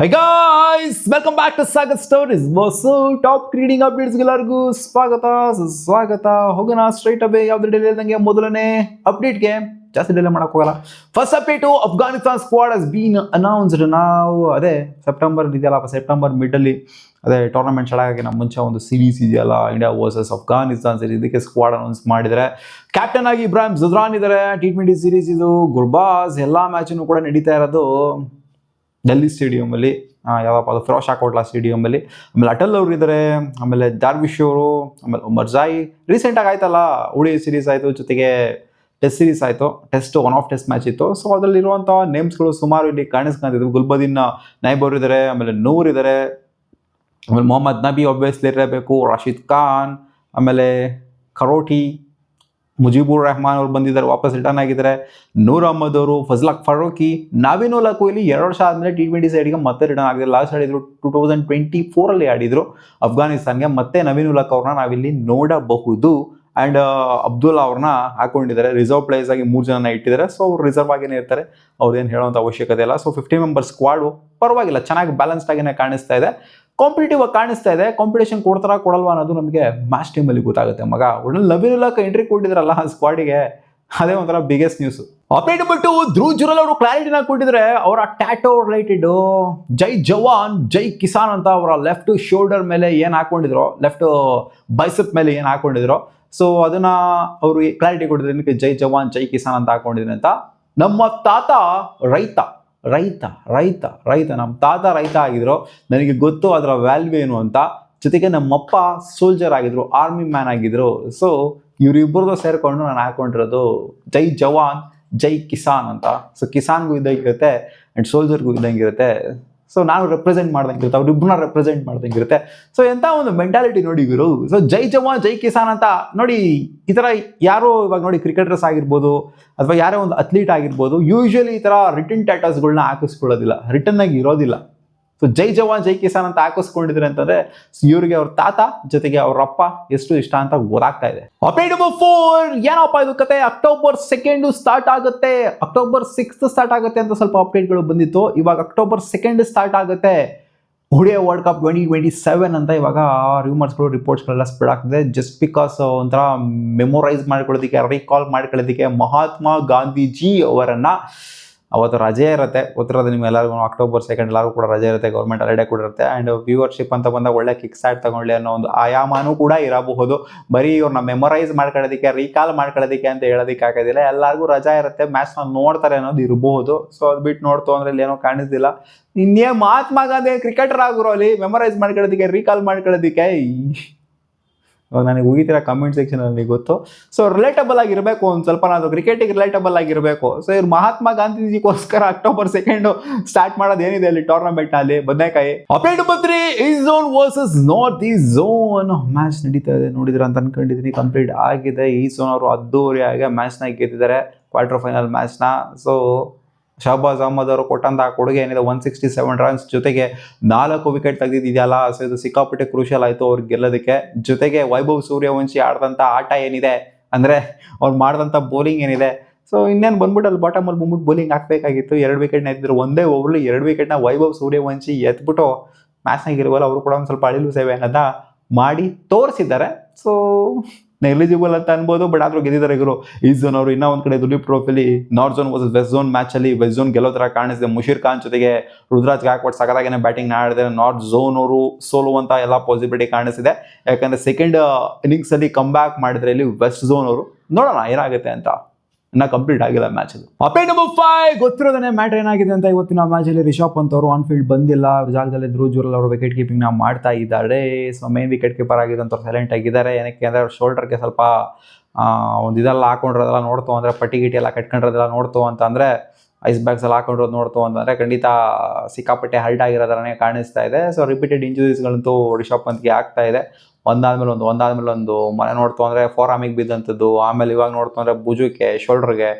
High guys, welcome back to Sagar stories. ಹೊಸ top trending ಅಪ್ಡೇಟ್ಸ್ಗೆಲ್ಲರಿಗೂ ಸ್ವಾಗತ. ಹೋಗೋಣ ಸ್ಟ್ರೈಟ್ ಅವೇ. ಯಾವ್ದು ಡಿಲೇ ಇಲ್ದಂಗೆ ಮೊದಲನೇ ಅಪ್ಡೇಟ್ಗೆ ಜಾಸ್ತಿ ಡಿಲೇ ಮಾಡಕ್ ಹೋಗಲ್ಲ. First update, Afghanistan squad has been announced. ನಾವು ಅದೇ ಸೆಪ್ಟೆಂಬರ್ ಇದೆಯಲ್ಲ, ಸೆಪ್ಟೆಂಬರ್ ಮಿಡಲ್ಲಿ ಅದೇ ಟೂರ್ನಮೆಂಟ್ ಸ್ಟಾರ್ಟ್ ಆಗಿ ನಮ್ಮ ಮುಂಚೆ ಒಂದು ಸೀರೀಸ್ ಇದೆಯಲ್ಲ, ಇಂಡಿಯಾ ವರ್ಸಸ್ ಅಫ್ಘಾನಿಸ್ತಾನ್ ಸೀರೀಸ್, ಇದಕ್ಕೆ ಸ್ಕ್ವಾಡ್ ಅನೌನ್ಸ್ ಮಾಡಿದರೆ ಕ್ಯಾಪ್ಟನ್ ಆಗಿ ಇಬ್ರಾಹಿಂ ಜುದ್ರಾನ್ ಇದ್ದಾರೆ. T20 ಸೀರೀಸ್ ಇದು, ಗುರ್ಬಾಸ್ ಎಲ್ಲ ಮ್ಯಾಚನ್ನು ಕೂಡ ನಡೀತಾ ಇರೋದು ಡೆಲ್ಲಿ ಸ್ಟೇಡಿಯಮಲ್ಲಿ, ಯಾವಪ್ಪ ಅದು ಫಿರೋಜ್ ಕೋಟ್ಲಾ ಸ್ಟೇಡಿಯಮಲ್ಲಿ. ಆಮೇಲೆ ಅಟಲ್ ಅವರು ಇದ್ದಾರೆ, ಆಮೇಲೆ ದಾರ್ವಿಶ್ ಅವರು, ಆಮೇಲೆ ಮರ್ಜಾಯಿ. ರೀಸೆಂಟಾಗಿ ಆಯ್ತಲ್ಲ ODI ಸೀರೀಸ್ ಆಯಿತು, ಜೊತೆಗೆ ಟೆಸ್ಟ್ ಸೀರೀಸ್ ಆಯಿತು. ಒನ್ ಆಫ್ ಟೆಸ್ಟ್ ಮ್ಯಾಚ್ ಇತ್ತು. ಸೊ ಅದರಲ್ಲಿರುವಂಥ ನೇಮ್ಸ್ಗಳು ಸುಮಾರು ಇಲ್ಲಿ ಕಾಣಿಸ್ಕೊಂಡಿದ್ವು. ಗುಲ್ಬದೀನ್ ನೈಬ್ ಅವರು ಇದ್ದಾರೆ, ಆಮೇಲೆ ನೂರ್ ಇದ್ದಾರೆ, ಆಮೇಲೆ ಮೊಹಮ್ಮದ್ ನಬಿ ಒಬ್ವಿಯಸ್ಲಿ ಇರಬೇಕು, ರಾಶಿದ್ ಖಾನ್, ಆಮೇಲೆ ಖರೋಟಿ, ಮುಜಿಬುರ್ ರೆಹಮಾನ್ ಅವರು ಬಂದಿದ್ದಾರೆ, ವಾಪಸ್ ರಿಟರ್ನ್ ಆಗಿದ್ದಾರೆ. ನೂರ್ ಅಹಮದ್ ಅವರು, ಫಜ್ಲಾಕ್ ಫಾರೂಕಿ, ನವೀನ್ ಉಲ್ಲಾ ಕೊಹ್ಲಿ 2 ವರ್ಷ ಆದಮೇಲೆ T20 ಸೈಡ್ಗೆ ಮತ್ತೆ ರಿಟರ್ನ್ ಆಗಿದೆ. ಲಾಸ್ಟ್ ಆಡಿದ್ರು 2024 ಆಡಿದ್ರು ಅಫ್ಘಾನಿಸ್ತಾನ್ಗೆ. ಮತ್ತೆ ನವೀನ್ ಉಲ್ಲಾ ಅವ್ರನ್ನ ನಾವಿಲ್ಲಿ ನೋಡಬಹುದು. ಆ್ಯಂಡ್ ಅಬ್ದುಲ್ಲಾ ಅವ್ರನ್ನ ಹಾಕೊಂಡಿದ್ದಾರೆ, ರಿಸರ್ವ್ ಪ್ಲೇಯರ್ಸ್ ಆಗಿ 3 ಜನ ಇಟ್ಟಿದ್ದಾರೆ. ಸೊ ಅವ್ರು ರಿಸರ್ವ್ ಆಗಿನೇ ಇರ್ತಾರೆ, ಅವ್ರೇನು ಹೇಳೋಂಥ ಅವಶ್ಯಕತೆ ಇಲ್ಲ. ಸೊ 50 ಮೆಂಬರ್ ಸ್ಕ್ವಾಡು ಪರವಾಗಿಲ್ಲ, ಚೆನ್ನಾಗಿ ಬ್ಯಾಲೆನ್ಸ್ಡ್ ಆಗಿನೇ ಕಾಣಿಸ್ತಾ ಇದೆ, ಕಾಂಪಿಟೇಟಿವ್ ಆಗಿ ಕಾಣಿಸ್ತಾ ಇದೆ. ಕಾಂಪಿಟೇಷನ್ ಕೊಡ್ತಾರಾ ಕೊಡಲ್ವಾ ಅನ್ನೋದು ನಮಗೆ ಮ್ಯಾಚ್ ಟೀಮಲ್ಲಿ ಗೊತ್ತಾಗುತ್ತೆ. ಮಗ ಒಳ್ಳೆ ನವೀನ್ ಉಲ್ಲಾ ಎಂಟ್ರಿ ಕೊಟ್ಟಿದ್ರಲ್ಲ ಸ್ಕ್ವಾಡಿಗೆ, ಅದೇ ಒಂಥರ ಬಿಗ್ಗೆಸ್ಟ್ ನ್ಯೂಸ್. ಅಪ್ಡೇಟ್ ಬಿಟ್ಟು ಧ್ರುವ್ ಜುರಲ್ ಅವರು ಕ್ಲಾರಿಟಿನ ಕೊಟ್ಟಿದ್ರೆ, ಅವರ ಟ್ಯಾಟೋ ರಿಲೇಟೆಡ್ ಜೈ ಜವಾನ್ ಜೈ ಕಿಸಾನ್ ಅಂತ ಅವರ ಲೆಫ್ಟ್ ಶೋಲ್ಡರ್ ಮೇಲೆ ಏನು ಹಾಕೊಂಡಿದ್ರು, ಲೆಫ್ಟ್ ಬೈಸೆಪ್ ಮೇಲೆ ಏನು ಹಾಕೊಂಡಿದ್ರು, ಸೊ ಅದನ್ನ ಅವರು ಕ್ಲಾರಿಟಿ ಕೊಟ್ಟಿದ್ರು. ಏನಕ್ಕೆ ಜೈ ಜವಾನ್ ಜೈ ಕಿಸಾನ್ ಅಂತ ಹಾಕೊಂಡಿದ್ದೀನಿ ಅಂತ. ನಮ್ಮ ತಾತ ರೈತ ನಮ್ಮ ತಾತ ರೈತ ಆಗಿದ್ರು, ನನಗೆ ಗೊತ್ತು ಅದರ ವ್ಯಾಲ್ಯೂ ಏನು ಅಂತ. ಜೊತೆಗೆ ನಮ್ಮಪ್ಪ ಸೋಲ್ಜರ್ ಆಗಿದ್ರು, ಆರ್ಮಿ ಮ್ಯಾನ್ ಆಗಿದ್ರು. ಸೊ ಇವರಿಬ್ಬರದು ಸೇರಿಕೊಂಡು ನಾನು ಹಾಕೊಂಡಿರೋದು ಜೈ ಜವಾನ್ ಜೈ ಕಿಸಾನ್ ಅಂತ. ಸೊ ಕಿಸಾನ್ಗೂ ಇದ್ದಂಗಿರುತ್ತೆ ಆ್ಯಂಡ್ ಸೋಲ್ಜರ್ಗೂ ಇದ್ದಂಗಿರುತ್ತೆ. ಸೊ ನಾನು ರೆಪ್ರೆಸೆಂಟ್ ಮಾಡ್ದಂಗಿರುತ್ತೆ, ಅವ್ರಿಬ್ಬರನ್ನ ರೆಪ್ರೆಸೆಂಟ್ ಮಾಡ್ದಂಗಿರುತ್ತೆ. ಸೊ ಎಂಥ ಒಂದು ಮೆಂಟಾಲಿಟಿ ನೋಡಿ ಇವರು. ಸೊ ಜೈ ಜವಾನ್ ಜೈ ಕಿಸಾನ್ ಅಂತ ನೋಡಿ. ಈ ಥರ ಯಾರೋ ಇವಾಗ ನೋಡಿ ಕ್ರಿಕೆಟರ್ಸ್ ಆಗಿರ್ಬೋದು ಅಥವಾ ಯಾರೇ ಒಂದು ಅಥ್ಲೀಟ್ ಆಗಿರ್ಬೋದು, ಯೂಶ್ವಲಿ ಈ ಥರ ರಿಟರ್ನ್ ಟ್ಯಾಟಸ್ಗಳನ್ನ ಹಾಕಿಸ್ಕೊಳ್ಳೋದಿಲ್ಲ, ರಿಟರ್ನ್ ಆಗಿ ಇರೋದಿಲ್ಲ. ಸೊ ಜೈ ಜವಾನ್ ಜೈ ಕಿಸಾನ್ ಅಂತ ಹಾಕಿಸ್ಕೊಂಡಿದ್ರೆ ಅಂತಂದ್ರೆ ಇವ್ರಿಗೆ ಅವ್ರ ತಾತ ಜೊತೆಗೆ ಅವ್ರಪ್ಪ ಎಷ್ಟು ಇಷ್ಟ ಅಂತ ಗೊತ್ತಾಗ್ತಾ ಇದೆ. ಅಪ್ಡೇಟ್ ನಂಬರ್ 4, ಏನಪ್ಪ ಇದು ಕತೆ? October 2 ಸ್ಟಾರ್ಟ್ ಆಗುತ್ತೆ, October 6 ಸ್ಟಾರ್ಟ್ ಆಗುತ್ತೆ ಅಂತ ಸ್ವಲ್ಪ ಅಪ್ಡೇಟ್ಗಳು ಬಂದಿತ್ತು. ಇವಾಗ October 2 ಸ್ಟಾರ್ಟ್ ಆಗುತ್ತೆ ODI ವರ್ಲ್ಡ್ ಕಪ್ 2027 ಅಂತ ಇವಾಗ ರೂಮರ್ಸ್ಗಳು, ರಿಪೋರ್ಟ್ಸ್ಗಳೆಲ್ಲ ಸ್ಪ್ರೆಡ್ ಆಗ್ತಿದೆ. ಜಸ್ಟ್ ಬಿಕಾಸ್ ಒಂಥರ ಮೆಮೊರೈಸ್ ಮಾಡ್ಕೊಳ್ಳೋದಕ್ಕೆ, ರೀಕಾಲ್ ಮಾಡ್ಕೊಳ್ಳೋದಕ್ಕೆ ಮಹಾತ್ಮ ಗಾಂಧೀಜಿ ಅವರನ್ನ ಅವತ್ತು ರಜೆ ಇರುತ್ತೆ, ಗೊತ್ತಿರೋದು ನಿಮ್ಗೆಲ್ಲರಿಗೂ. October 2 ಎಲ್ಲರಿಗೂ ಕೂಡ ರಜೆ ಇರುತ್ತೆ, ಗೌರ್ಮೆಂಟ್ ಹಾಲಿಡೇ ಕೂಡ ಇರುತ್ತೆ. ಆ್ಯಂಡ್ ವ್ಯೂವರ್ಶಿಪ್ ಅಂತ ಬಂದಾಗ ಒಳ್ಳೆ ಕಿಕ್ ಸ್ಟಾರ್ಟ್ ತಗೊಳ್ಳಿ ಅನ್ನೋ ಒಂದು ಆಯಾಮನೂ ಕೂಡ ಇರಬಹುದು. ಬರೀ ಇವ್ರನ್ನ ಮೆಮೊರೈಸ್ ಮಾಡ್ಕೊಳ್ಳೋದಕ್ಕೆ, ರೀಕಾಲ್ ಮಾಡ್ಕೊಳ್ಳೋದಕ್ಕೆ ಅಂತ ಹೇಳೋದಕ್ಕೆ ಆಗೋದಿಲ್ಲ. ಎಲ್ಲರಿಗೂ ರಜಾ ಇರುತ್ತೆ, ಮ್ಯಾಚ್ನ ನೋಡ್ತಾರೆ ಅನ್ನೋದು ಇರಬಹುದು. ಸೊ ಅದು ಬಿಟ್ಟು ನೋಡ್ತು ಅಂದ್ರೆ ಇಲ್ಲಿ ಏನೋ ಕಾಣಿಸ್ತಿಲ್ಲ. ಇನ್ನೇ ಮಹಾತ್ಮ ಗಾಂಧಿ ಕ್ರಿಕೆಟರ್ ಆಗಿರೋ ಅಲ್ಲಿ ಮೆಮೊರೈಸ್ ಮಾಡ್ಕೊಳ್ಳೋದಕ್ಕೆ, ರೀಕಾಲ್ ಮಾಡ್ಕೊಳ್ಳೋದಕ್ಕೆ. ನನಗೆ ಹೋಗಿದ್ದೀರ ಕಮೆಂಟ್ ಸೆಕ್ಷನಲ್ಲಿ ಗೊತ್ತು. ಸೊ ರಿಲೇಟಬಲ್ ಆಗಿರಬೇಕು, ಒಂದು ಸ್ವಲ್ಪ ನಾವು ಕ್ರಿಕೆಟಿಗೆ ರಿಲೇಟಬಲ್ ಆಗಿರಬೇಕು. ಸೊ ಇವ್ರು ಮಹಾತ್ಮ ಗಾಂಧೀಜಿಗೋಸ್ಕರ October 2 ಸ್ಟಾರ್ಟ್ ಮಾಡೋದು ಏನಿದೆ ಅಲ್ಲಿ ಟೂರ್ನಮೆಂಟ್ ಅಲ್ಲಿ ಬದನೆಕಾಯಿ. Update number 3, East zone versus north East zone match ನಡೀತಾ ಇದೆ. ನೋಡಿದ್ರೆ ಅಂತ ಅನ್ಕೊಂಡಿದ್ದೀನಿ, ಕಂಪ್ಲೀಟ್ ಆಗಿದೆ. ಈಸ್ಟ್ ಝೋನ್ ಅವರು ಅದ್ದೂರಿಯಾಗಿ ಮ್ಯಾಚ್ನ ಗೆದ್ದಿದ್ದಾರೆ, ಕ್ವಾರ್ಟರ್ ಫೈನಲ್ ಮ್ಯಾಚ್ನ. ಸೊ ಶಹಬಾಜ್ ಅಹಮದ್ ಅವರು ಕೊಟ್ಟಂತಹ ಕೊಡುಗೆ ಏನಿದೆ 167 ರನ್ಸ್, ಜೊತೆಗೆ 4 ವಿಕೆಟ್ ತೆಗೆದಿದೆಯಲ್ಲ. ಸೊ ಇದು ಸಿಕ್ಕಾಪಟ್ಟೆ ಕ್ರೂಷಿಯಲ್ ಆಯಿತು ಅವ್ರಿಗೆ ಗೆಲ್ಲೋದಕ್ಕೆ. ಜೊತೆಗೆ ವೈಭವ್ ಸೂರ್ಯವಂಶಿ ಆಡಿದಂಥ ಆಟ ಏನಿದೆ, ಅಂದರೆ ಅವ್ರು ಮಾಡಿದಂಥ ಬೌಲಿಂಗ್ ಏನಿದೆ, ಸೊ ಇನ್ನೇನು ಬಂದ್ಬಿಟ್ಟು ಅಲ್ಲಿ ಬಾಟಮಲ್ಲಿ ಬಂದ್ಬಿಟ್ಟು ಬೌಲಿಂಗ್ ಹಾಕಬೇಕಾಗಿತ್ತು. 2 ವಿಕೆಟ್ನ ಎತ್ತಿದ್ರು, ಒಂದೇ ಓವರ್ಲಿ 2 ವಿಕೆಟ್ನ ವೈಭವ್ ಸೂರ್ಯವಂಶಿ ಎತ್ಬಿಟ್ಟು ಮ್ಯಾಚ್ನಾಗ ಇರುವಲ್ಲ ಅವರು ಕೂಡ ಒಂದು ಸ್ವಲ್ಪ ಅಳಿಲು ಸೇವೆ ಅನ್ನೋದ ಮಾಡಿ ತೋರಿಸಿದ್ದಾರೆ. ಸೊ ನೆಗ್ಲಿಜಿಬಲ್ ಅಂತ ಅನ್ಬೋದು, ಬಟ್ ಆದರೂ ಗೆದ್ದಿದ್ದಾರೆ ಇವರು. ಈಸ್ಟ್ ಝೋನ್ ಅವರು. ಇನ್ನೂ ಒಂದು ಕಡೆ ದುಲೀಪ್ ಟ್ರೋಫಿಲಿ north zone versus west zone ಮ್ಯಾಚಲ್ಲಿ ವೆಸ್ಟ್ ಝೋನ್ ಗೆಲ್ಲೋ ಥರ ಕಾಣಿಸಿದೆ. ಮುಷೀರ್ ಖಾನ್ ಜೊತೆಗೆ ರುದ್ರಾಜ್ ಗಾಯಕ್ವಾಡ್ ಸಖತ್ತಾಗೇನೆ ಬ್ಯಾಟಿಂಗ್ ಆಡಿದ್ದಾರೆ. ನಾರ್ತ್ ಝೋನ್ ಅವರು ಸೋಲುವಂಥ ಎಲ್ಲ ಪಾಸಿಬಿಲಿಟಿ ಕಾಣಿಸಿದೆ, ಯಾಕಂದರೆ ಸೆಕೆಂಡ್ ಇನ್ನಿಂಗ್ಸಲ್ಲಿ ಕಮ್ ಬ್ಯಾಕ್ ಮಾಡಿದ್ರೆ ಇಲ್ಲಿ ವೆಸ್ಟ್ ಝೋನ್ ಅವರು. ನೋಡೋಣ ಏನಾಗುತ್ತೆ ಅಂತ, ಇನ್ನ ಕಂಪ್ಲೀಟ್ ಆಗಿಲ್ಲ ಮ್ಯಾಚ್ ಅದು. ಅಪ್ಡೇಟ್ ನಂಬರ್ 5, ಗೊತ್ತಿರೋದನ್ನೇ ಮ್ಯಾಟರ್ ಏನಾಗಿದೆ ಅಂತ. ಇವತ್ತಿನ ಮ್ಯಾಚಲ್ಲಿ ರಿಷಬ್ ಪಂತ್ ಅವರು ಆನ್ ಫೀಲ್ಡ್ ಬಂದಿಲ್ಲ, ಅವ್ರ ಜಾಗದಲ್ಲಿ ಧ್ರುವ್ ಜುರಲ್ ಅವರು ವಿಕೆಟ್ ಕೀಪಿಂಗ್ ಮಾಡ್ತಾ ಇದ್ದಾರೆ. ಸೊ ಮೇನ್ ವಿಕೆಟ್ ಕೀಪರ್ ಆಗಿದ್ದಂಥವ್ರು ಸೈಲೆಂಟ್ ಆಗಿದ್ದಾರೆ. ಏನಕ್ಕೆ ಅಂದರೆ ಅವ್ರ ಶೋಲ್ಡರ್ಗೆ ಸ್ವಲ್ಪ ಒಂದು ಇದೆಲ್ಲ ಹಾಕೊಂಡಿರೋದೆಲ್ಲ ನೋಡ್ತು ಅಂದರೆ, ಪಟ್ಟಿ ಗಿಟಿ ಎಲ್ಲ ಕಟ್ಕೊಂಡಿರೋದೆಲ್ಲ ನೋಡ್ತು ಅಂತ ಅಂದರೆ, ಐಸ್ ಬ್ಯಾಗ್ಸ್ ಎಲ್ಲ ಹಾಕೊಂಡಿರೋದು ನೋಡ್ತು ಅಂತಂದರೆ ಖಂಡಿತ ಸಿಕ್ಕಾಪಟ್ಟೆ ಹರ್ಟ್ ಆಗಿರೋದನ್ನೇ ಕಾಣಿಸ್ತಾ ಇದೆ. ಸೊ ರಿಪೀಟೆಡ್ ಇಂಜುರೀಸ್ಗಳಂತೂ ರಿಷಬ್ ಪಂತ್ಗೆ ಆಗ್ತಾ ಇದೆ. ಒಂದಾದ್ಮೇಲೆ ಒಂದು ಮನೆ ನೋಡ್ತು ಅಂದರೆ ಫೋರ್ ಆರ್ಮಿಗೆ ಬಿದ್ದಂಥದ್ದು, ಆಮೇಲೆ ಇವಾಗ ನೋಡ್ತು ಅಂದರೆ ಭುಜಕ್ಕೆ, ಶೋಲ್ಡರ್ಗೆ.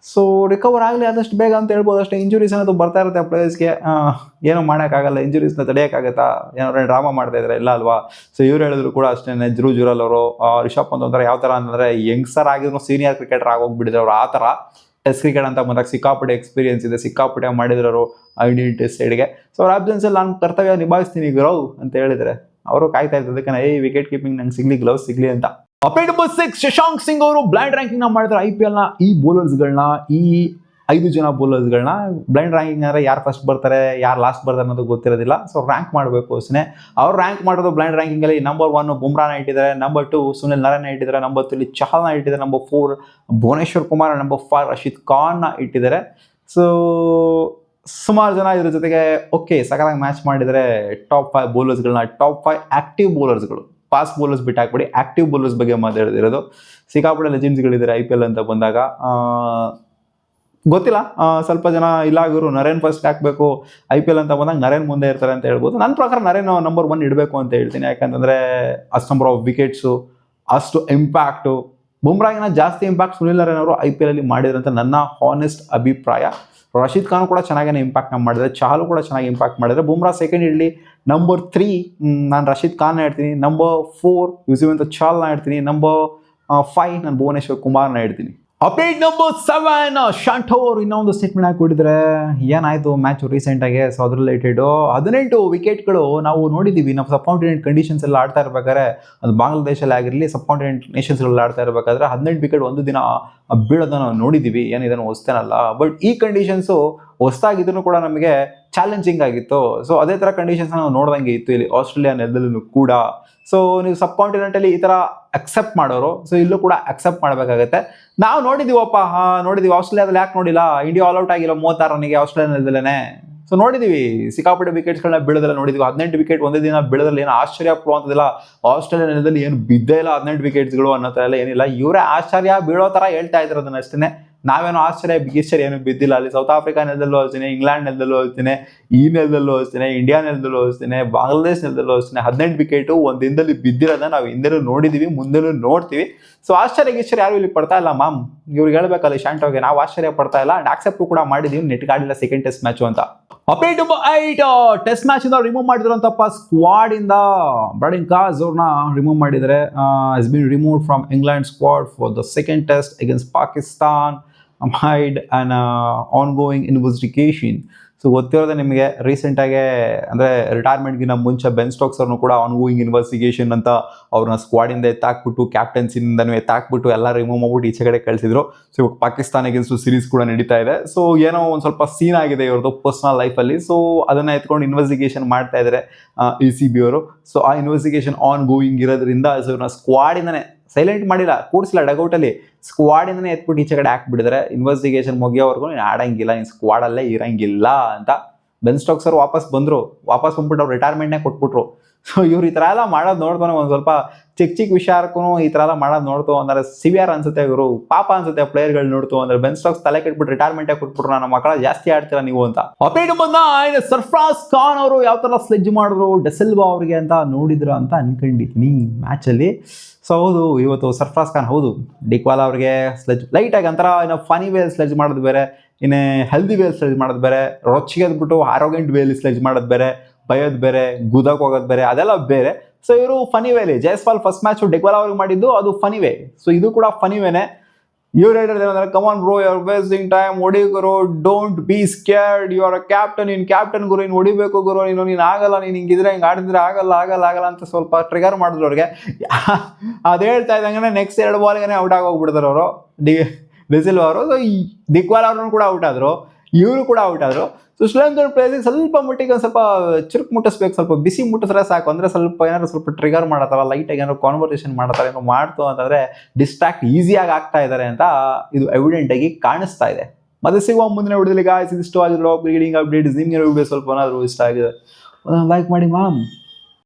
ಸೊ ರಿಕವರ್ ಆಗಲಿ ಆದಷ್ಟು ಬೇಗ ಅಂತ ಹೇಳ್ಬೋದು ಅಷ್ಟೇ. ಇಂಜುರೀಸ್ ಅನ್ನೋದು ಬರ್ತಾ ಇರುತ್ತೆ ಪ್ಲೇಯರ್ಸ್ಗೆ, ಏನೂ ಮಾಡೋಕ್ಕಾಗಲ್ಲ. ಇಂಜುರೀಸ್ನ ತಡೆಯೋಕ್ಕಾಗತ್ತಾ? ಏನಾದ್ರು ಡ್ರಾಮಾ ಮಾಡ್ತಾ ಇದ್ದಾರೆ ಇಲ್ಲ ಅಲ್ವಾ? ಸೊ ಇವ್ರು ಹೇಳಿದ್ರು ಕೂಡ ಅಷ್ಟೇ, ಧ್ರುವ್ ಜುರಲ್ ಅವರು. ರಿಷಬ್ ಪಂತ್ ಅಂತಾರೆ ಯಾವ ಥರ ಅಂತಂದರೆ, ಯಂಗ್ಸ್ಟರ್ ಆಗಿದ್ರು ಸೀನಿಯರ್ ಕ್ರಿಕೆಟರ್ ಆಗೋಗ್ಬಿಟ್ಟಿದ್ರು ಅವ್ರು. ಆ ಥರ ಟೆಸ್ಟ್ ಕ್ರಿಕೆಟ್ ಅಂತ ಬಂದಾಗ ಸಿಕ್ಕಾಪಟ್ಟೆ ಎಕ್ಸ್ಪೀರಿಯನ್ಸ್ ಇದೆ, ಸಿಕ್ಕಾಪಟ್ಟೆ ಮಾಡಿದ್ರು ಐಡೆಂಟಿಟಿ ಸೈಡ್ಗೆ. ಸೊ ಅವ್ರ ಆಬ್ಸೆನ್ಸಲ್ಲಿ ನಾನು ಕರ್ತವ್ಯ ನಿಭಾಯಿಸ್ತೀನಿ ಗ್ರೌ ಅಂತ ಹೇಳಿದ್ರೆ ಅವರು ಕಾಯ್ತಾ ಇರ್ತದೆ ವಿಕೆಟ್ ಕೀಪಿಂಗ್ ನಂಗೆ ಸಿಗ್ಲಿ, ಗ್ಲೌಸ್ ಸಿಗ್ಲಿ ಅಂತ. ಅಪೇಟ್ ನಂಬರ್ 6 ಶಶಾಂಕ್ ಸಿಂಗ್ ಅವರು ಬ್ಲೈಂಡ್ ರ್ಯಾಂಕಿಂಗ್ ನ ಮಾಡಿದ್ರೆ IPL ನ ಈ ಬೌಲರ್ಸ್ಗಳನ್ನ, ಈ 5 ಜನ ಬೌಲರ್ಸ್ಗಳನ್ನ. ಬ್ಲೈಂಡ್ ರ್ಯಾಂಕಿಂಗ್ ಅಂದರೆ ಯಾರು ಫಸ್ಟ್ ಬರ್ತಾರೆ ಯಾರು ಲಾಸ್ಟ್ ಬರ್ತಾರೆ ಅನ್ನೋದು ಗೊತ್ತಿರೋದಿಲ್ಲ. ಸೊ ರ್ಯಾಂಕ್ ಮಾಡಬೇಕು ಅಷ್ಟೇ. ಅವ್ರು ರ್ಯಾಂಕ್ ಮಾಡೋದು ಬ್ಲೈಂಡ್ ರ್ಯಾಂಕಿಂಗಲ್ಲಿ ನಂಬರ್ 1 ಬುಮ್ರಾನ ಇಟ್ಟಿದ್ದಾರೆ, ನಂಬರ್ 2 ಸುನಿಲ್ ನಾರಾಯಣ ಇಟ್ಟಿದ್ದಾರೆ, ನಂಬರ್ 3 ಚಹಲ್ನ ಇಟ್ಟಿದ್ದಾರೆ, ನಂಬರ್ 4 ಭುವನೇಶ್ವರ್ ಕುಮಾರ್, ನಂಬರ್ 5 ರಶೀದ್ ಖಾನ್ನ ಇಟ್ಟಿದ್ದಾರೆ. ಸೊ ಸುಮಾರು ಜನ ಇದ್ರ ಜೊತೆಗೆ ಸಕಾಲಾಗಿ ಮ್ಯಾಚ್ ಮಾಡಿದರೆ ಟಾಪ್ 5 ಬೌಲರ್ಸ್ಗಳನ್ನ, ಟಾಪ್ 5 ಆಕ್ಟಿವ್ ಬೌಲರ್ಸ್ಗಳು, ಫಾಸ್ಟ್ ಬೌಲರ್ಸ್ ಬಿಟ್ಟು ಹಾಕ್ಬಿಡಿ, ಆಕ್ಟಿವ್ ಬೌಲರ್ಸ್ ಬಗ್ಗೆ ಮಾತಾಡ್ತಿರೋದು. ಸಿಕ್ಕಾಪಟ್ಟೆ ಲೆಜೆಂಡ್ಸ್ಗಳಿದ್ದಾರೆ IPL ಅಂತ ಬಂದಾಗ. ಗೊತ್ತಿಲ್ಲ, ಸ್ವಲ್ಪ ಜನ ಇಲ್ಲ ಇವರು ನರೇನ್ ಫಸ್ಟ್ ಹಾಕಬೇಕು IPL ಅಂತ ಬಂದಾಗ ನರೇನ್ ಮುಂದೆ ಇರ್ತಾರೆ ಅಂತ ಹೇಳ್ಬೋದು. ನನ್ನ ಪ್ರಕಾರ ನರೇನ್ ನಂಬರ್ 1 ಇಡಬೇಕು ಅಂತ ಹೇಳ್ತೀನಿ. ಯಾಕಂತಂದರೆ ಅಷ್ಟು ನಂಬರ್ ಆಫ್ ವಿಕೆಟ್ಸು, ಅಷ್ಟು ಇಂಪ್ಯಾಕ್ಟು. ಬುಮ್ರಾಗಿನ ಜಾಸ್ತಿ ಇಂಪ್ಯಾಕ್ಟ್ ಸುನಿಲ್ ನಾರಾಯಣ್ ಅವರು IPL ಅಲ್ಲಿ ಮಾಡಿದ್ರು ಅಂತ ನನ್ನ ಹಾನೆಸ್ಟ್ ಅಭಿಪ್ರಾಯ. ರಶೀದ್ ಖಾನ್ ಕೂಡ ಚೆನ್ನಾಗೇ ಇಂಪ್ಯಾಕ್ಟ್ ಮಾಡಿದರೆ, ಚಹಲ್ ಕೂಡ ಚೆನ್ನಾಗಿ ಇಂಪ್ಯಾಕ್ಟ್ ಮಾಡಿದರೆ. ಬುಮ್ರಾ ಸೆಕೆಂಡ್ ಇಡಲಿ. ನಂಬರ್ 3 ನಾನು ರಶೀದ್ ಖಾನ್ನ ಇಡ್ತೀನಿ, ನಂಬರ್ 4 ಯುಜುವೆಂದ್ರ ಚಹಲ್ನ ಇಡ್ತೀನಿ, ನಂಬರ್ 5 ನಾನು ಭುವನೇಶ್ವರ್ ಕುಮಾರ್ನ ಇಡ್ತೀನಿ. ಅಪ್ಡೇಟ್ ನಂಬರ್ 7 ಶಾಂಟೋ ಅವರು ಇನ್ನೊಂದು ಸ್ಟೇಟ್ಮೆಂಟ್ ಹಾಕಿಬಿಟ್ಟಿದ್ರೆ ಏನಾಯಿತು ಮ್ಯಾಚ್ ರೀಸೆಂಟಾಗಿ. ಸೊ ಅದ್ರ ರಿಲೇಟೆಡು 18 ವಿಕೆಟ್ಗಳು ನಾವು ನೋಡಿದ್ದೀವಿ. ನಾವು ಸಬ್ ಕಾಂಟಿನೆಂಟ್ ಕಂಡೀಷನ್ಸ್ ಎಲ್ಲ ಆಡ್ತಾ ಇರಬೇಕಾದ್ರೆ, ಅದು ಬಾಂಗ್ಲಾದೇಶಲ್ಲಿ ಆಗಿರಲಿ, ಸಬ್ ಕಾಂಟಿನೆಂಟ್ ನೇಷನ್ಸ್ಗಳಲ್ಲಿ ಆಡ್ತಾ ಇರಬೇಕಾದ್ರೆ 18 ವಿಕೆಟ್ ಒಂದು ದಿನ ಬೀಳೋದನ್ನು ನಾವು ನೋಡಿದ್ದೀವಿ. ಏನಿದನ್ನು ಹೊಸ್ತೇನಲ್ಲ, ಬಟ್ ಈ ಕಂಡೀಷನ್ಸು ಹೊಸ್ತಾಗಿದ್ರು ಕೂಡ ನಮಗೆ ಚಾಲೆಂಜಿಂಗ್ ಆಗಿತ್ತು. ಸೊ ಅದೇ ಥರ ಕಂಡೀಷನ್ಸ್ ನಾವು ನೋಡ್ದಂಗೆ ಇತ್ತು ಇಲ್ಲಿ ಆಸ್ಟ್ರೇಲಿಯಾ ನೆಲದಲ್ಲೂ ಕೂಡ. ಸೊ ನೀವು ಸಬ್ ಕಾಂಟಿನೆಂಟಲ್ಲಿ ಈ ಥರ ಅಕ್ಸೆಪ್ಟ್ ಮಾಡೋರು, ಸೊ ಇಲ್ಲೂ ಕೂಡ ಅಕ್ಸೆಪ್ಟ್ ಮಾಡಬೇಕಾಗತ್ತೆ. ನಾವು ನೋಡಿದ್ದೀವಪ್ಪ, ನೋಡಿದ್ದೀವಿ. ಆಸ್ಟ್ರೇಲಿಯಾದಲ್ಲಿ ಯಾಕೆ ನೋಡಿಲ್ಲ? ಇಂಡಿಯಾ ಆಲ್ ಔಟ್ ಆಗಿಲ್ಲ 36 ರನ್ನಿಗೆ ಆಸ್ಟ್ರೇಲಿಯಾ ನೆಲದಲ್ಲೇ. ಸೊ ನೋಡಿದ್ದೀವಿ, ಸಿಕ್ಕಾಪಟ್ಟೆ ವಿಕೆಟ್ಸ್ಗಳನ್ನ ಬೀಳೋದೆಲ್ಲ ನೋಡಿದ್ದೀವಿ. 18 ವಿಕೆಟ್ ಒಂದೇ ದಿನ ಬೀಳೋದ್ರಲ್ಲಿ ಏನು ಆಶ್ಚರ್ಯ ಪಡುವಂಥದ್ದಿಲ್ಲ. ಆಸ್ಟ್ರೇಲಿಯಾ ನೆಲದಲ್ಲಿ ಏನು ಬಿದ್ದೇ ಇಲ್ಲ 18 ವಿಕೆಟ್ಸ್ಗಳು ಅನ್ನೋ ಥರ ಎಲ್ಲ ಏನಿಲ್ಲ. ಇವರೇ ಆಶ್ಚರ್ಯ ಬೀಳೋ ಥರ ಹೇಳ್ತಾ ಇದ್ರು ಅದನ್ನ ಅಷ್ಟೇ. ನಾವೇನೋ ಆಶ್ಚರ್ಯ ಬಿಗಿಶ್ಚರ್ಯ ಏನು ಬಿದ್ದಿಲ್ಲ. ಅಲ್ಲಿ ಸೌತ್ ಆಫ್ರಿಕಾ ನೆಲದಲ್ಲೂ ಅಷ್ಟೇ, ಇಂಗ್ಲೆಂಡ್ ನೆಲದಲ್ಲೂ ಅಷ್ಟೇ, ಈ ನೆಲದಲ್ಲೂ ಅಷ್ಟೇ, ಇಂಡಿಯಾ ನೆಲದಲ್ಲೂ ಅಷ್ಟೇ, ಬಾಂಗ್ಲಾದೇಶ್ ನೆಲದಲ್ಲೂ ಅಷ್ಟೇ 18 ವಿಕೆಟು ಒಂದು ದಿನದಲ್ಲಿ ಬಿದ್ದಿರೋದನ್ನ ನಾವು ಹಿಂದೆನೂ ನೋಡಿದ್ದೀವಿ, ಮುಂದೆನೂ ನೋಡ್ತೀವಿ. ಸೊ ಆಶ್ಚರ್ಯ ಯಾರು ಇಲ್ಲಿ ಪಡ್ತಾ ಇಲ್ಲ ಮ್ಯಾಮ್. ಇವ್ರಿಗೆ ಹೇಳ್ಬೇಕಲ್ಲ ಶಾಂಟೋಗೆ, ನಾವು ಆಶ್ಚರ್ಯ ಪಡ್ತಾ ಇಲ್ಲ ಅಂಡ್ ಆಕ್ಸೆಪ್ಟ್ ಕೂಡ ಮಾಡಿದ್ದೀವಿ. ನೆಟ್ಗಾಡಿಲ್ಲ ಸೆಕೆಂಡ್ ಟೆಸ್ಟ್ ಮ್ಯಾಚು ಅಂತ. ಅಪ್ಡೇಟ್ ನಂಬರ್ 8 ಟೆಸ್ಟ್ ಮ್ಯಾಚ್ ಇಂದ ರಿಮೂವ್ ಮಾಡಿದ್ರಂತಪ್ಪ ಸ್ಕ್ವಾಡ್ ಇಂದ. ಬ್ರಾಡಿನ್ ಕಾಸ್ ಅವ್ರನ್ನ ರಿಮೂವ್ ಮಾಡಿದರೆ. Has been removed from England squad for the second test against Pakistan amid an ongoing investigation. So ಗೊತ್ತಿರೋದೆ ನಿಮಗೆ, ರೀಸೆಂಟಾಗೆ ಅಂದರೆ ರಿಟೈರ್ಮೆಂಟ್ಗಿಂತ ಮುಂಚೆ ಬೆನ್ ಸ್ಟೋಕ್ಸ್ ಅವ್ರನ್ನೂ ಕೂಡ ಆನ್ಗೋಯಿಂಗ್ ಇನ್ವೆಸ್ಟಿಗೇಷನ್ ಅಂತ ಅವ್ರನ್ನ ಸ್ಕ್ವಾಡಿಂದ ಎತ್ತಾಕ್ಬಿಟ್ಟು, ಕ್ಯಾಪ್ಟನ್ಸಿಂದನೂ ಎತ್ತಾಕ್ಬಿಟ್ಟು ಎಲ್ಲ ರಿಮೂವ್ ಮಾಡ್ಬಿಟ್ಟು ಈಚೆ ಕಡೆ ಕಳಿಸಿದ್ರು. ಸೊ ಇವಾಗ ಪಾಕಿಸ್ತಾನ ಅಗೇನ್ಸ್ಟ್ ಸೀರೀಸ್ ಕೂಡ ನಡೀತಾ ಇದೆ. ಸೊ ಏನೋ ಒಂದು ಸ್ವಲ್ಪ ಸೀನ್ ಆಗಿದೆ ಇವ್ರದ್ದು ಪರ್ಸ್ನಲ್ ಲೈಫಲ್ಲಿ. ಸೊ ಅದನ್ನು ಎತ್ಕೊಂಡು ಇನ್ವೆಸ್ಟಿಗೇಷನ್ ಮಾಡ್ತಾ ಇದ್ದಾರೆ ECB ಅವರು. ಸೊ ಆ ಇನ್ವೆಸ್ಟಿಗೇಷನ್ ಆನ್ ಗೋಯಿಂಗ್ ಇರೋದ್ರಿಂದ ಸೊ ಇವ್ರನ್ನ ಸ್ಕ್ವಾಡಿಂದನೇ ಸೈಲೆಂಟ್ ಮಾಡಿಲ್ಲ, ಕೂಡಿಸಿಲ್ಲ ಡಗೌಟಲ್ಲಿ, ಸ್ಕ್ವಾಡಿಂದನೇ ಎತ್ಬಿಟ್ಟು ಈಚೆ ಕಡೆ ಹಾಕ್ಬಿಟ್ಟಿದ್ರೆ. ಇನ್ವೆಸ್ಟಿಗೇಷನ್ ಮುಗಿಯೋವರೆಗೂ ನೀನು ಆಡಂಗಿಲ್ಲ, ನೀನು ಸ್ಕ್ವಾಡಲ್ಲೇ ಇರಂಗಿಲ್ಲ ಅಂತ ಬೆನ್ ಸ್ಟೋಕ್ಸ್ ಅವರು ವಾಪಸ್ ಬಂದ್ಬಿಟ್ಟು ಅವ್ರು ರಿಟೈರ್ಮೆಂಟ್ನೇ ಕೊಟ್ಬಿಟ್ರು. ಸೊ ಇವ್ರು ಈ ಥರ ಎಲ್ಲ ಮಾಡೋದು ನೋಡ್ತಾನೆ ಒಂದು ಸ್ವಲ್ಪ ಚಿಕ್ಕ ವಿಚಾರಕ್ಕೂ ಈ ಥರ ಎಲ್ಲ ಮಾಡೋದು ನೋಡ್ತು ಅಂದರೆ ಸಿವಿಯರ್ ಅನ್ಸುತ್ತೆ. ಇವರು ಪಾಪ ಅನ್ಸುತ್ತೆ ಪ್ಲೇಯರ್ಗಳು ನೋಡ್ತು ಅಂದರೆ. ಬೆನ್ ಸ್ಟೋಕ್ಸ್ ತಲೆ ಕೆಟ್ಬಿಟ್ಟು ರಿಟೈರ್ಮೆಂಟೇ ಕೊಟ್ಬಿಟ್ರು, ನನ್ನ ಮಕ್ಕಳ ಜಾಸ್ತಿ ಆಡ್ತೀರಾ ನೀವು ಅಂತ. ಅಪೇಟ್ ಬಂದ ಸರ್ಫ್ರಾಜ್ ಖಾನ್ ಅವರು ಯಾವ ಥರ ಸ್ಲೆಡ್ಜ್ ಮಾಡಿದ್ರು ಡೆಸಿಲ್ವಾ ಅವ್ರಿಗೆ ಅಂತ ನೋಡಿದ್ರು ಅಂತ ಅನ್ಕೊಂಡಿದ್ದೀನಿ ಮ್ಯಾಚಲ್ಲಿ. ಸೊ ಹೌದು, ಇವತ್ತು ಸರ್ಫ್ರಾಜ್ ಖಾನ್ ಹೌದು ಡಿಕ್ವಾಲ ಅವ್ರಿಗೆ ಸ್ಲೆಡ್ಜ್ ಲೈಟಾಗಿ ಒಂಥರ ಏನೋ ಫನಿ ವೇಲ್ ಸ್ಲೆಡ್ಜ್ ಮಾಡೋದು ಬೇರೆ, ಇನ್ನೇ ಹೆಲ್ದಿ ವೇಲ್ ಸ್ಲೆಡ್ಜ್ ಮಾಡೋದು ಬೇರೆ, ರೊಚ್ಚಿಗೆ ಎದ್ಬಿಟ್ಟು ಆರೋಗೆಂಟ್ ವೇಲ್ ಸ್ಲೆಡ್ಜ್ ಮಾಡೋದು ಬೇರೆ, ಬಯೋದು ಬೇರೆ, ಗುದಕ್ಕೆ ಹೋಗೋದು ಬೇರೆ, ಅದೆಲ್ಲ ಬೇರೆ. ಸೊ ಇವರು ಫನಿ ವೇಲಿ. ಜೈಸ್ವಾಲ್ ಫಸ್ಟ್ ಮ್ಯಾಚು ಡಿಕ್ವಾಲ ಅವ್ರಿಗೆ ಮಾಡಿದ್ದು ಅದು ಫನಿ ವೇ. ಸೊ ಇದು ಕೂಡ ಫನಿ ವೇನೆ. ಇವ್ರು ಹೇಳಿದ್ರೆ ಏನಂದ್ರೆ, come on bro, you are wasting time, ಹೊಡಿ ಗುರು, don't be scared, you are a captain, ನೀನು ಕ್ಯಾಪ್ಟನ್ ಗುರು, ನೀನು ಹೊಡಿಬೇಕು ಗುರು, ನೀನು ಆಗಲ್ಲ, ನೀನು ಹಿಂಗಿದ್ರೆ ಹಿಂಗೆ ಆಡಿದ್ರೆ ಆಗಲ್ಲ ಅಂತ ಸ್ವಲ್ಪ ಟ್ರಿಗರ್ ಮಾಡಿದ್ರು ಅವ್ರಿಗೆ. ಅದು ಹೇಳ್ತಾ ಇದ್ದಂಗೆ ನೆಕ್ಸ್ಟ್ 2 ಬಾಲ್ಗೆ ಔಟ್ ಆಗೋಗ್ಬಿಡ್ತಾರೆ ಅವರು ಡಿಸಿಲ್ವಾ ಅವರು. ಸೊ ಈ ದಿಕ್ವಾಲ ಅವ್ರನ್ನು ಕೂಡ ಔಟ್ ಆದರು, ಇವರು ಕೂಡ ಔಟ್ ಆದರು. ಸೊ ಶ್ರೀಲಂಕನ್ ಪ್ಲೇಸಿಗೆ ಸ್ವಲ್ಪ ಮಟ್ಟಿಗೆ ಒಂದು ಸ್ವಲ್ಪ ಚುರುಕು ಮುಟ್ಟಿಸ್ಬೇಕು, ಸ್ವಲ್ಪ ಬಿಸಿ ಮುಟ್ಟಿದ್ರೆ ಸಾಕು. ಅಂದರೆ ಸ್ವಲ್ಪ ಏನಾದ್ರು ಸ್ವಲ್ಪ ಟ್ರಿಗರ್ ಮಾಡತ್ತಾರ, ಲೈಟಾಗಿ ಏನಾದ್ರು ಕಾನ್ವರ್ಸೇಷನ್ ಮಾಡತ್ತಾರೆ, ಏನೋ ಮಾಡ್ತು ಅಂತಂದರೆ ಡಿಸ್ಟ್ರಾಕ್ಟ್ ಈಸಿಯಾಗಿ ಆಗ್ತಾ ಇದ್ದಾರೆ ಅಂತ ಇದು ಎವಿಡೆಂಟಾಗಿ ಕಾಣಿಸ್ತಾ ಇದೆ. ಮತ್ತೆ ಸಿಗುವ ಮುಂದಿನ ವಿಡಿಯೋದಲ್ಲಿ ಗಾಯ್ಸ್ ಇಷ್ಟು ಆಗಿರೋ ಕ್ರಿಕೆಟಿಂಗ್ ಅಪ್ಡೇಟ್ಸ್. ನಿಮಗೆ ವಿಡಿಯೋ ಸ್ವಲ್ಪ ಏನಾದರೂ ಇಷ್ಟ ಆಗಿದೆ ಲೈಕ್ ಮಾಡಿ ಮ್ಯಾಮ್.